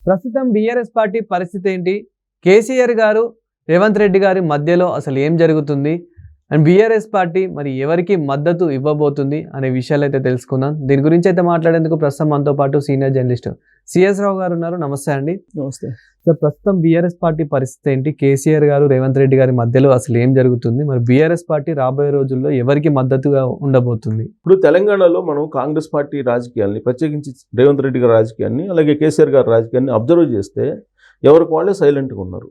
ప్రస్తుతం BRS party పరిస్థితి ఏంటి? కేసీఆర్ గారు, రేవంత్ రెడ్డి గారి మధ్యలో అసలు ఏం జరుగుతుంది? అండ్ బీఆర్ఎస్ పార్టీ మరి ఎవరికి మద్దతు ఇవ్వబోతుంది అనే విషయాలు అయితే తెలుసుకుందాం. దీని గురించి అయితే మాట్లాడేందుకు ప్రస్తుతం మనతో పాటు సీనియర్ జర్నలిస్ట్ సిఎస్ రావు గారు ఉన్నారు. నమస్తే అండి. నమస్తే సార్, ప్రస్తుతం బీఆర్ఎస్ పార్టీ పరిస్థితి ఏంటి? కేసీఆర్ గారు, రేవంత్ రెడ్డి గారి మధ్యలో అసలు ఏం జరుగుతుంది? మరి బీఆర్ఎస్ పార్టీ రాబోయే రోజుల్లో ఎవరికి మద్దతుగా ఉండబోతుంది? ఇప్పుడు తెలంగాణలో మనం కాంగ్రెస్ పార్టీ రాజకీయాల్ని, ప్రత్యేకించి రేవంత్ రెడ్డి గారి రాజకీయాన్ని, అలాగే కేసీఆర్ గారి రాజకీయాన్ని అబ్జర్వ్ చేస్తే ఎవరికి వాళ్ళే సైలెంట్గా ఉన్నారు.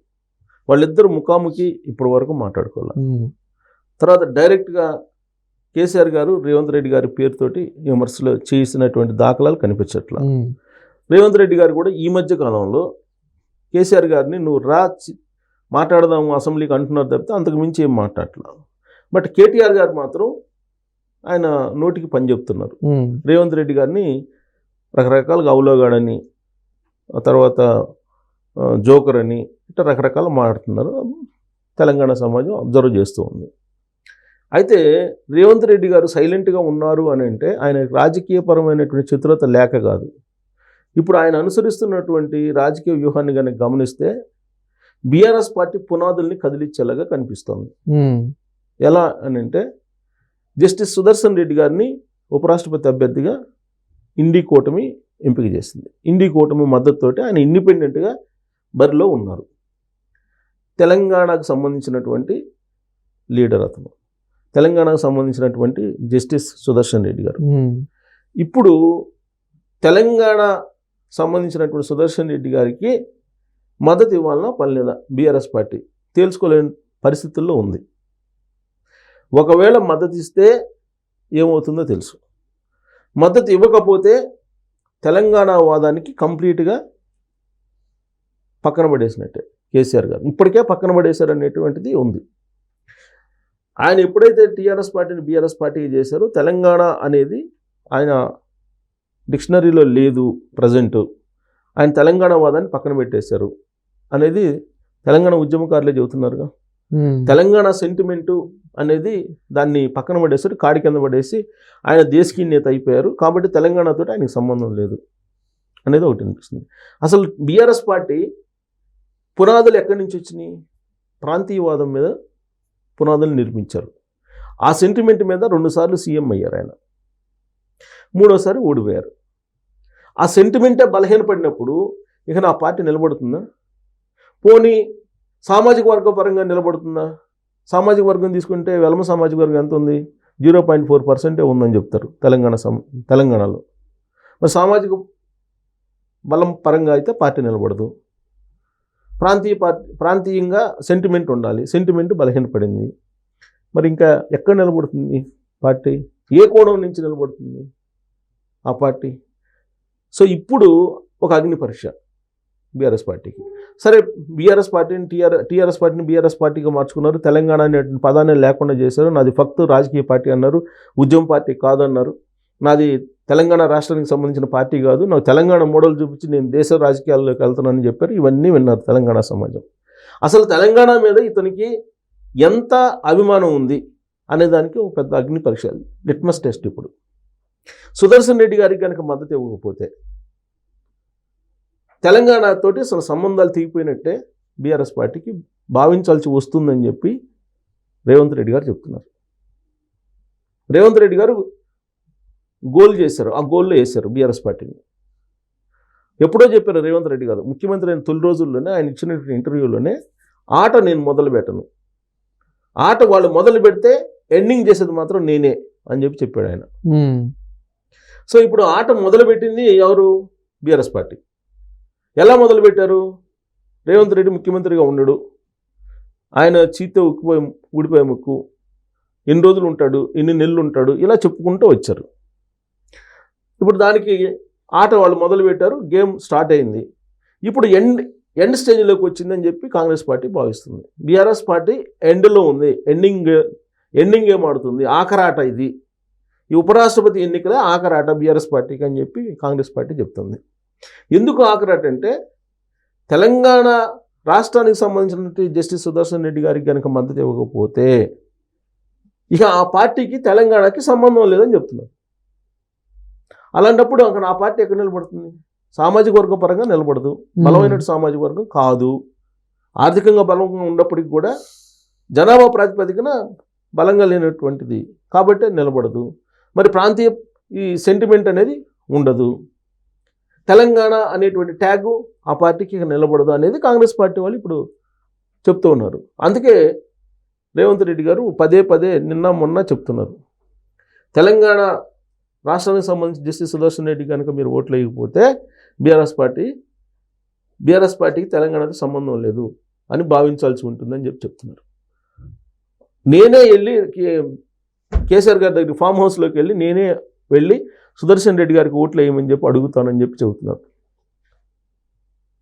వాళ్ళిద్దరు ముఖాముఖి ఇప్పటి వరకు మాట్లాడుకోవాలి. తర్వాత డైరెక్ట్గా కేసీఆర్ గారు రేవంత్ రెడ్డి గారి పేరుతోటి విమర్శలు చేసినటువంటి దాఖలాలు కనిపించట్లా. రేవంత్ రెడ్డి గారు కూడా ఈ మధ్య కాలంలో కేసీఆర్ గారిని నువ్వు మాట్లాడదాము అసెంబ్లీకి అంటున్నారు తప్పితే అంతకు మించి ఏం మాట్లాడట్లా. బట్ కేటీఆర్ గారు మాత్రం ఆయన నోటికి పని చెప్తున్నారు. రేవంత్ రెడ్డి గారిని రకరకాలుగా అవలోగాడని, ఆ తర్వాత జోకర్ అని, ఇట్లా రకరకాలు మాట్లాడుతున్నారు. తెలంగాణ సమాజం అబ్జర్వ్ చేస్తూ ఉంది. అయితే రేవంత్ రెడ్డి గారు సైలెంట్గా ఉన్నారు అని అంటే ఆయన రాజకీయపరమైనటువంటి చతురత లేక కాదు. ఇప్పుడు ఆయన అనుసరిస్తున్నటువంటి రాజకీయ వ్యూహాన్ని కనుక గమనిస్తే బీఆర్ఎస్ పార్టీ పునాదుల్ని కదిలిచ్చేలాగా కనిపిస్తోంది. ఎలా అని అంటే జస్టిస్ సుదర్శన్ రెడ్డి గారిని ఉపరాష్ట్రపతి అభ్యర్థిగా ఇండి కూటమి ఎంపిక చేసింది. ఇండి కూటమి మద్దతుతోటి ఆయన ఇండిపెండెంట్గా బరిలో ఉన్నారు. తెలంగాణకు సంబంధించినటువంటి లీడర్ అతను, తెలంగాణకు సంబంధించినటువంటి జస్టిస్ సుదర్శన్ రెడ్డి గారు. ఇప్పుడు తెలంగాణ సంబంధించినటువంటి సుదర్శన్ రెడ్డి గారికి మద్దతు ఇవ్వాలన్నా పని లేదా బీఆర్ఎస్ పార్టీ తేల్చుకోలేని పరిస్థితుల్లో ఉంది. ఒకవేళ మద్దతు ఇస్తే ఏమవుతుందో తెలుసు. మద్దతు ఇవ్వకపోతే తెలంగాణ వాదానికి కంప్లీట్గా పక్కన పడేసినట్టే కేసీఆర్ గారు. ఇప్పటికే పక్కన పడేశారు అనేటువంటిది ఉంది. ఆయన ఎప్పుడైతే టీఆర్ఎస్ పార్టీని బీఆర్ఎస్ పార్టీకి చేశారో తెలంగాణ అనేది ఆయన డిక్షనరీలో లేదు. ప్రజెంటు ఆయన తెలంగాణ వాదాన్ని పక్కన పెట్టేశారు అనేది తెలంగాణ ఉద్యమకారులే చెబుతున్నారుగా. తెలంగాణ సెంటిమెంటు అనేది దాన్ని పక్కన పడేశారు, కాడి కింద పడేసి ఆయన దేశకీ నేత అయిపోయారు. కాబట్టి తెలంగాణతో ఆయనకు సంబంధం లేదు అనేది ఒకటి అనిపిస్తుంది. అసలు బీఆర్ఎస్ పార్టీ పునాదులు ఎక్కడి నుంచి వచ్చినాయి? ప్రాంతీయవాదం మీద పునాదులు నిర్మించారు. ఆ సెంటిమెంట్ మీద 2 సార్లు సీఎం అయ్యారు ఆయన, 3వసారి ఓడిపోయారు. ఆ సెంటిమెంటే బలహీనపడినప్పుడు ఇక నా పార్టీ నిలబడుతుందా? పోనీ సామాజిక వర్గ పరంగా నిలబడుతుందా? సామాజిక వర్గం తీసుకుంటే వెలమ సామాజిక వర్గం ఎంత ఉంది? 0.4% ఉందని చెప్తారు తెలంగాణలో. మరి సామాజిక బలం పరంగా అయితే పార్టీ నిలబడదు. ప్రాంతీయంగా సెంటిమెంట్ ఉండాలి. సెంటిమెంట్ బలహీనపడింది. మరి ఇంకా ఎక్కడ నిలబడుతుంది పార్టీ? ఏ కోణం నుంచి నిలబడుతుంది ఆ పార్టీ? సో ఇప్పుడు ఒక అగ్ని పరీక్ష బీఆర్ఎస్ పార్టీకి. సరే, బీఆర్ఎస్ పార్టీని టీఆర్ఎస్ పార్టీని బీఆర్ఎస్ పార్టీగా మార్చుకున్నారు. తెలంగాణ అనే పదాన్ని లేకుండా చేశారు. నాది ఫక్తు రాజకీయ పార్టీ అన్నారు, ఉద్యమ పార్టీ కాదన్నారు. నాది తెలంగాణ రాష్ట్రానికి సంబంధించిన పార్టీ కాదు, నాకు తెలంగాణ మోడల్ చూపించి నేను దేశ రాజకీయాల్లోకి వెళ్తానని చెప్పారు. ఇవన్నీ విన్నారు తెలంగాణ సమాజం. అసలు తెలంగాణ మీద ఇతనికి ఎంత అభిమానం ఉంది అనేదానికి ఒక పెద్ద అగ్ని పరీక్ష, లిట్మస్ టెస్ట్. ఇప్పుడు సుదర్శన్ రెడ్డి గారికి కనుక మద్దతు ఇవ్వకపోతే తెలంగాణతోటి అసలు సంబంధాలు తెగిపోయినట్టే బీఆర్ఎస్ పార్టీకి భావించాల్సి వస్తుందని చెప్పి రేవంత్ రెడ్డి గారు చెప్తున్నారు. రేవంత్ రెడ్డి గారు గోల్ చేశారు, ఆ గోల్లో వేశారు బీఆర్ఎస్ పార్టీని. ఎప్పుడో చెప్పారు రేవంత్ రెడ్డి గారు, ముఖ్యమంత్రి అయిన తొలి రోజుల్లోనే ఆయన ఇచ్చినటువంటి ఇంటర్వ్యూలోనే, ఆట నేను మొదలు పెట్టను, ఆట వాళ్ళు మొదలు పెడితే ఎండింగ్ చేసేది మాత్రం నేనే అని చెప్పాడు ఆయన. సో ఇప్పుడు ఆట మొదలుపెట్టింది ఎవరు? BRS party. ఎలా మొదలుపెట్టారు? రేవంత్ రెడ్డి ముఖ్యమంత్రిగా ఉండడు, ఆయన చీతో ఊడిపోయే ముక్కు, ఎన్ని రోజులు ఉంటాడు, ఎన్ని నెలలు ఉంటాడు, ఇలా చెప్పుకుంటూ వచ్చారు. ఇప్పుడు దానికి ఆట వాళ్ళు మొదలుపెట్టారు, గేమ్ స్టార్ట్ అయింది. ఇప్పుడు ఎండ్ స్టేజ్లోకి వచ్చిందని చెప్పి కాంగ్రెస్ పార్టీ భావిస్తుంది. బీఆర్ఎస్ పార్టీ ఎండ్లో ఉంది, ఎండింగ్ గేమ్ ఆడుతుంది, ఆఖరాట ఇది. ఈ ఉపరాష్ట్రపతి ఎన్నికలే ఆఖరాట బీఆర్ఎస్ పార్టీకి అని చెప్పి కాంగ్రెస్ పార్టీ చెప్తుంది. ఎందుకు ఆఖరాట అంటే తెలంగాణ రాష్ట్రానికి సంబంధించినటువంటి జస్టిస్ సుదర్శన్ రెడ్డి గారికి కనుక మద్దతు ఇవ్వకపోతే ఇక ఆ పార్టీకి తెలంగాణకి సంబంధం లేదని చెప్తున్నారు. అలాంటప్పుడు అక్కడ ఆ పార్టీ ఎక్కడ నిలబడుతుంది? సామాజిక వర్గం పరంగా నిలబడదు, బలమైన సామాజిక వర్గం కాదు. ఆర్థికంగా బలంగా ఉన్నప్పటికీ కూడా జనాభా ప్రాతిపదికన బలంగా లేనటువంటిది కాబట్టి నిలబడదు. మరి ప్రాంతీయ ఈ సెంటిమెంట్ అనేది ఉండదు. తెలంగాణ అనేటువంటి ట్యాగు ఆ పార్టీకి నిలబడదు అనేది కాంగ్రెస్ పార్టీ వాళ్ళు ఇప్పుడు చెప్తూ ఉన్నారు. అందుకే రేవంత్ రెడ్డి గారు పదే పదే నిన్న మొన్న చెప్తున్నారు, తెలంగాణ రాష్ట్రానికి సంబంధించి జస్టిస్ సుదర్శన్ రెడ్డి కనుక మీరు ఓట్లు వేయకపోతే బీఆర్ఎస్ పార్టీకి తెలంగాణతో సంబంధం లేదు అని భావించాల్సి ఉంటుందని చెప్తున్నారు. నేనే వెళ్ళి కేసీఆర్ గారి దగ్గర ఫామ్ హౌస్లోకి వెళ్ళి నేనే వెళ్ళి సుదర్శన్ రెడ్డి గారికి ఓట్లు వేయమని చెప్పి అడుగుతానని చెప్పి చెబుతున్నారు.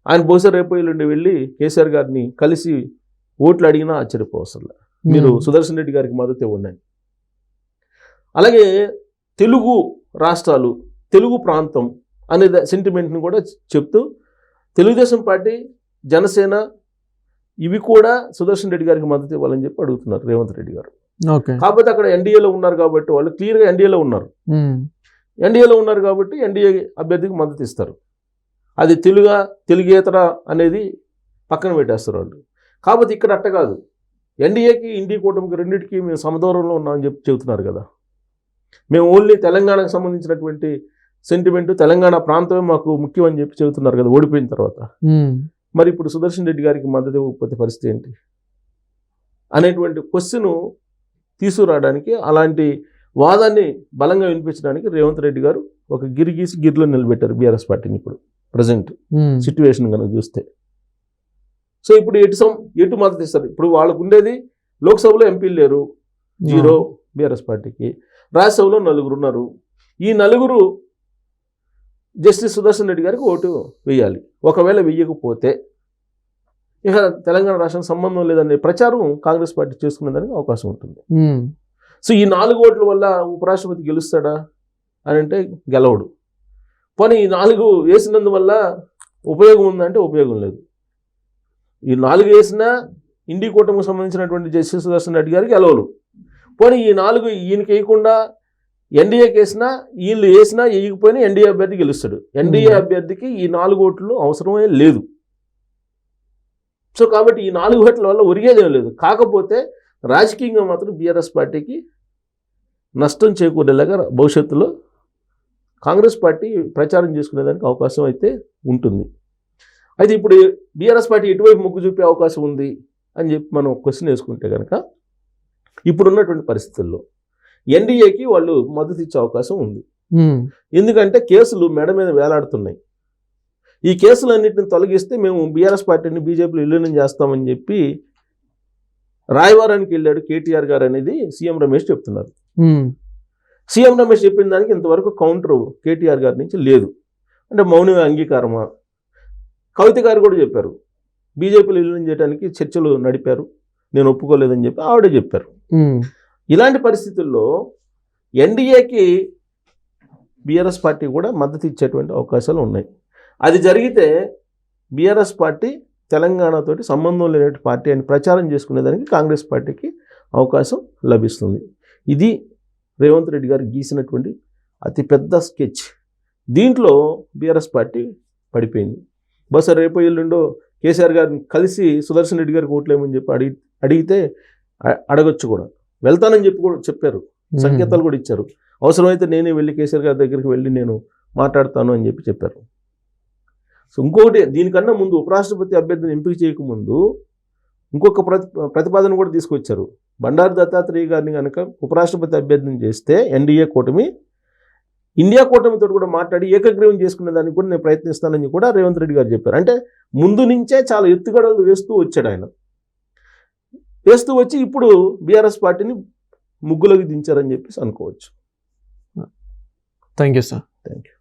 ఆయన బహుశా రేపు ఎల్లుండి వెళ్ళి కేసీఆర్ గారిని కలిసి ఓట్లు అడిగినా ఆశ్చర్యపోవసరం. మీరు సుదర్శన్ రెడ్డి గారికి మద్దతు ఇవ్వండి. అలాగే తెలుగు రాష్ట్రాలు, తెలుగు ప్రాంతం అనే సెంటిమెంట్ని కూడా చెప్తూ తెలుగుదేశం పార్టీ, జనసేన ఇవి కూడా సుదర్శన్ రెడ్డి గారికి మద్దతు ఇవ్వాలని చెప్పి అడుగుతున్నారు రేవంత్ రెడ్డి గారు. కాకపోతే అక్కడ ఎన్డీఏలో ఉన్నారు కాబట్టి వాళ్ళు క్లియర్గా ఎన్డీఏలో ఉన్నారు కాబట్టి ఎన్డీఏ అభ్యర్థికి మద్దతు ఇస్తారు. అది తెలుగేతర అనేది పక్కన పెట్టేస్తారు వాళ్ళు. కాకపోతే ఇక్కడ అట్ట కాదు, ఎన్డీఏకి ఇండి కూటమికి రెండింటికి మేము సమదూరంలో ఉన్నామని చెప్పి చెబుతున్నారు కదా. మేము ఓన్లీ తెలంగాణకు సంబంధించినటువంటి సెంటిమెంట్, తెలంగాణ ప్రాంతమే మాకు ముఖ్యం అని చెప్పి చెబుతున్నారు కదా ఓడిపోయిన తర్వాత. మరి ఇప్పుడు సుదర్శన్ రెడ్డి గారికి మద్దతు ఇవ్వకపోతే పరిస్థితి ఏంటి అనేటువంటి క్వశ్చన్ తీసుకురావడానికి, అలాంటి వాదాన్ని బలంగా వినిపించడానికి రేవంత్ రెడ్డి గారు ఒక గిరిగీసి గిరిలో నిలబెట్టారు బీఆర్ఎస్ పార్టీని ఇప్పుడు ప్రజెంట్ సిచ్యువేషన్ కనుక చూస్తే. సో ఇప్పుడు ఎటు మద్దతు ఇస్తారు? ఇప్పుడు వాళ్ళకు ఉండేది లోక్సభలో ఎంపీలు లేరు, 0 బీఆర్ఎస్ పార్టీకి. రాజ్యసభలో 4 ఉన్నారు. ఈ 4 జస్టిస్ సుదర్శన్ రెడ్డి గారికి ఓటు వేయాలి. ఒకవేళ వేయకపోతే ఇక తెలంగాణ రాష్ట్రానికి సంబంధం లేదనే ప్రచారం కాంగ్రెస్ పార్టీ చేసుకునేదానికి అవకాశం ఉంటుంది. సో ఈ 4 ఓట్ల వల్ల ఉపరాష్ట్రపతి గెలుస్తాడా అని అంటే గెలవడు. పోనీ ఈ 4 వేసినందువల్ల ఉపయోగం ఉందంటే ఉపయోగం లేదు. ఈ 4 వేసినా ఇండి కూటమికి సంబంధించినటువంటి జస్టిస్ సుదర్శన్ రెడ్డి గారికి గెలవలు. పోనీ ఈ 4 ఈయనకి వేయకుండా ఎన్డీఏకి వేసినా, వీళ్ళు వేసినా వేయకపోయినా ఎన్డీఏ అభ్యర్థి గెలుస్తాడు. ఎన్డీఏ అభ్యర్థికి ఈ 4 ఓట్లు అవసరమే లేదు. సో కాబట్టి ఈ 4 ఓట్ల వల్ల ఒరిగేదేం లేదు. కాకపోతే రాజకీయంగా మాత్రం బీఆర్ఎస్ పార్టీకి నష్టం చేకూరేలాగా భవిష్యత్తులో కాంగ్రెస్ పార్టీ ప్రచారం చేసుకునేదానికి అవకాశం అయితే ఉంటుంది. అయితే ఇప్పుడు బీఆర్ఎస్ పార్టీ ఎటువైపు మొగ్గు చూపే అవకాశం ఉంది అని చెప్పి మనం క్వశ్చన్ వేసుకుంటే కనుక, ఇప్పుడున్నటువంటి పరిస్థితుల్లో ఎన్డీఏకి వాళ్ళు మద్దతు ఇచ్చే అవకాశం ఉంది. ఎందుకంటే కేసులు మెడ మీద వేలాడుతున్నాయి. ఈ కేసులన్నింటిని తొలగిస్తే మేము బీఆర్ఎస్ పార్టీని బీజేపీలో విలీనం చేస్తామని చెప్పి రాయవారానికి వెళ్ళాడు కేటీఆర్ గారు అనేది సీఎం రమేష్ చెప్తున్నారు. సీఎం రమేష్ చెప్పిన దానికి ఇంతవరకు కౌంటర్ కేటీఆర్ గారి నుంచి లేదు. అంటే మౌనమే అంగీకారమా? కవిత గారు కూడా చెప్పారు, బీజేపీలో విలీనం చేయడానికి చర్చలు నడిపారు, నేను ఒప్పుకోలేదని చెప్పి ఆవిడే చెప్పారు. ఇలాంటి పరిస్థితుల్లో ఎన్డీఏకి బీఆర్ఎస్ పార్టీ కూడా మద్దతు ఇచ్చేటువంటి అవకాశాలు ఉన్నాయి. అది జరిగితే బీఆర్ఎస్ పార్టీ తెలంగాణతోటి సంబంధం లేనటువంటి పార్టీ అని ప్రచారం చేసుకునేదానికి కాంగ్రెస్ పార్టీకి అవకాశం లభిస్తుంది. ఇది రేవంత్ రెడ్డి గారు గీసినటువంటి అతిపెద్ద స్కెచ్. దీంట్లో బీఆర్ఎస్ పార్టీ పడిపోయింది. బహుశా రేపు ఎల్లుండో కేసీఆర్ గారిని కలిసి సుదర్శన్ రెడ్డి గారికి ఓట్లేమని చెప్పి అడిగితే అడగొచ్చు కూడా. వెళ్తానని చెప్పి కూడా చెప్పారు, సంకేతాలు కూడా ఇచ్చారు. అవసరమైతే నేనే వెళ్ళి కేసీఆర్ గారి దగ్గరికి వెళ్ళి నేను మాట్లాడతాను అని చెప్పారు. సో ఇంకొకటి, దీనికన్నా ముందు ఉపరాష్ట్రపతి అభ్యర్థిని ఎంపిక చేయకముందు ఇంకొక ప్రతిపాదన కూడా తీసుకొచ్చారు. బండారు దత్తాత్రేయ గారిని కనుక ఉపరాష్ట్రపతి అభ్యర్థిని చేస్తే ఎన్డీఏ కూటమి ఇండియా కూటమితో కూడా మాట్లాడి ఏకగ్రీవం చేసుకునే దానికి కూడా నేను ప్రయత్నిస్తానని కూడా రేవంత్ రెడ్డి గారు చెప్పారు. అంటే ముందు నుంచే చాలా ఎత్తుగడలు వేస్తూ వచ్చాడు ఆయన. వేస్తూ వచ్చి ఇప్పుడు బీఆర్ఎస్ పార్టీని ముగ్గులోకి దించారని చెప్పేసి అనుకోవచ్చు. Thank you sir. Thank you.